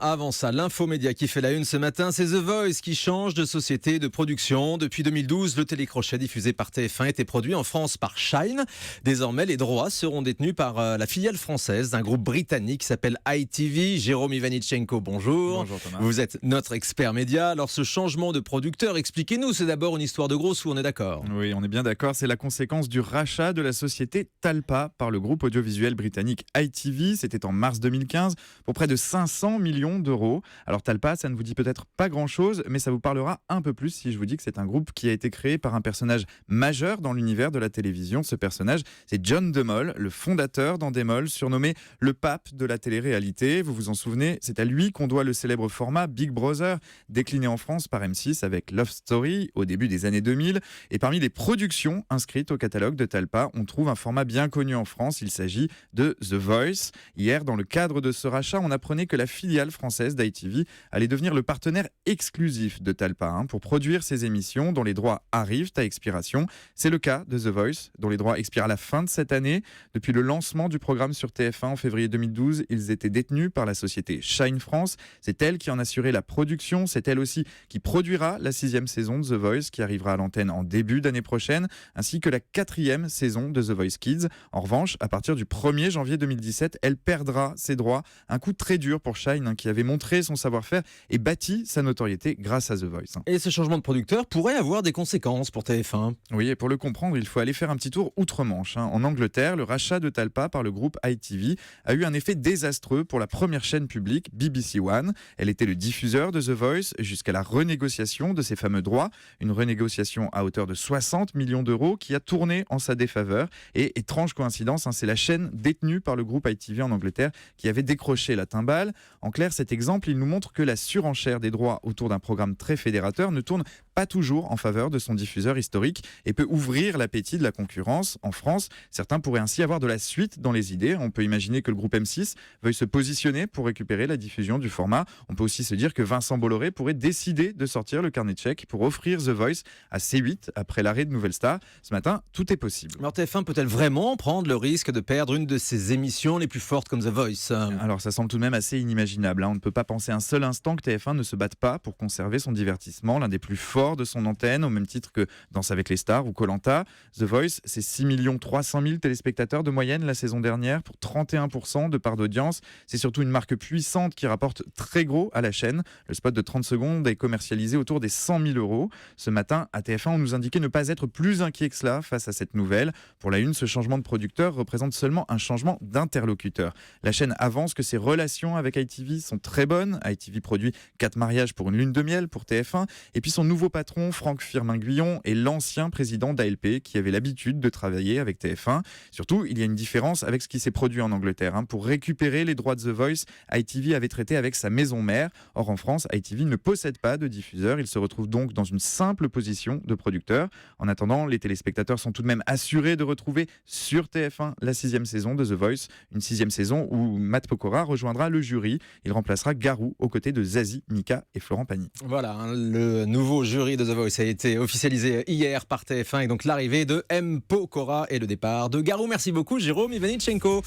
Avant ça, l'infomédia qui fait la une ce matin, c'est The Voice qui change de société de production. Depuis 2012, le télécrochet diffusé par TF1 était produit en France par Shine. Désormais, les droits seront détenus par la filiale française d'un groupe britannique qui s'appelle ITV. Jérôme Ivanichenko, bonjour. Bonjour Thomas. Vous êtes notre expert média. Alors ce changement de producteur, expliquez-nous, c'est d'abord une histoire de grosse ou on est d'accord? Oui, on est bien d'accord, c'est la conséquence du rachat de la société Talpa par le groupe audiovisuel britannique ITV. C'était en mars 2015 pour près de 500 millions d'euros. Alors Talpa, ça ne vous dit peut-être pas grand-chose, mais ça vous parlera un peu plus si je vous dis que c'est un groupe qui a été créé par un personnage majeur dans l'univers de la télévision. Ce personnage, c'est John de Mol, le fondateur d'Endemol, surnommé le pape de la télé-réalité. Vous vous en souvenez, c'est à lui qu'on doit le célèbre format Big Brother, décliné en France par M6 avec Love Story au début des années 2000. Et parmi les productions inscrites au catalogue de Talpa, on trouve un format bien connu en France. Il s'agit de The Voice. Hier, dans le cadre de ce rachat, on apprenait que la filiale française d'ITV allait devenir le partenaire exclusif de Talpa pour produire ces émissions dont les droits arrivent à expiration. C'est le cas de The Voice, dont les droits expirent à la fin de cette année. Depuis le lancement du programme sur TF1 en février 2012, ils étaient détenus par la société Shine France. C'est elle qui en assurait la production. C'est elle aussi qui produira la 6e saison de The Voice qui arrivera à l'antenne en début d'année prochaine, ainsi que la 4e saison de The Voice Kids. En revanche, à partir du 1er janvier 2017, elle perdra ses droits. Un coup très dur pour Shine qui avait montré son savoir-faire et bâti sa notoriété grâce à The Voice. Et ce changement de producteur pourrait avoir des conséquences pour TF1. Oui, et pour le comprendre, il faut aller faire un petit tour outre-Manche. En Angleterre, le rachat de Talpa par le groupe ITV a eu un effet désastreux pour la première chaîne publique, BBC One. Elle était le diffuseur de The Voice jusqu'à la renégociation de ses fameux droits. Une renégociation à hauteur de 60 millions d'euros qui a tourné en sa défaveur. Et étrange coïncidence, c'est la chaîne détenue par le groupe ITV en Angleterre qui avait décroché la timbale. En clair, cet exemple, il nous montre que la surenchère des droits autour d'un programme très fédérateur ne tourne pas toujours en faveur de son diffuseur historique et peut ouvrir l'appétit de la concurrence. En France, certains pourraient ainsi avoir de la suite dans les idées. On peut imaginer que le groupe M6 veuille se positionner pour récupérer la diffusion du format. On peut aussi se dire que Vincent Bolloré pourrait décider de sortir le carnet de chèques pour offrir The Voice à C8 après l'arrêt de Nouvelle Star. Ce matin, tout est possible. Alors TF1 peut-elle vraiment prendre le risque de perdre une de ses émissions les plus fortes comme The Voice? Alors ça semble tout de même assez inimaginable. On ne peut pas penser un seul instant que TF1 ne se batte pas pour conserver son divertissement, l'un des plus forts de son antenne, au même titre que Danse avec les stars ou Koh-Lanta. The Voice, c'est 6 300 000 téléspectateurs de moyenne la saison dernière pour 31% de part d'audience. C'est surtout une marque puissante qui rapporte très gros à la chaîne. Le spot de 30 secondes est commercialisé autour des 100 000 euros. Ce matin, à TF1, on nous indiquait ne pas être plus inquiet que cela face à cette nouvelle. Pour la une, ce changement de producteur représente seulement un changement d'interlocuteur. La chaîne avance que ses relations avec ITV sont très bonnes. ITV produit 4 mariages pour une lune de miel pour TF1. Et puis son nouveau patron, Franck Firmin-Guillon, est l'ancien président d'ALP qui avait l'habitude de travailler avec TF1. Surtout, il y a une différence avec ce qui s'est produit en Angleterre. Pour récupérer les droits de The Voice, ITV avait traité avec sa maison mère. Or, en France, ITV ne possède pas de diffuseur. Il se retrouve donc dans une simple position de producteur. En attendant, les téléspectateurs sont tout de même assurés de retrouver sur TF1 la 6e saison de The Voice. Une 6e saison où Matt Pokora rejoindra le jury. Il remplacera Garou aux côtés de Zazie, Mika et Florent Pagny. Voilà, le nouveau jury de The Voice a été officialisé hier par TF1 et donc l'arrivée de M. Pokora et le départ de Garou. Merci beaucoup Jérôme Ivanichenko.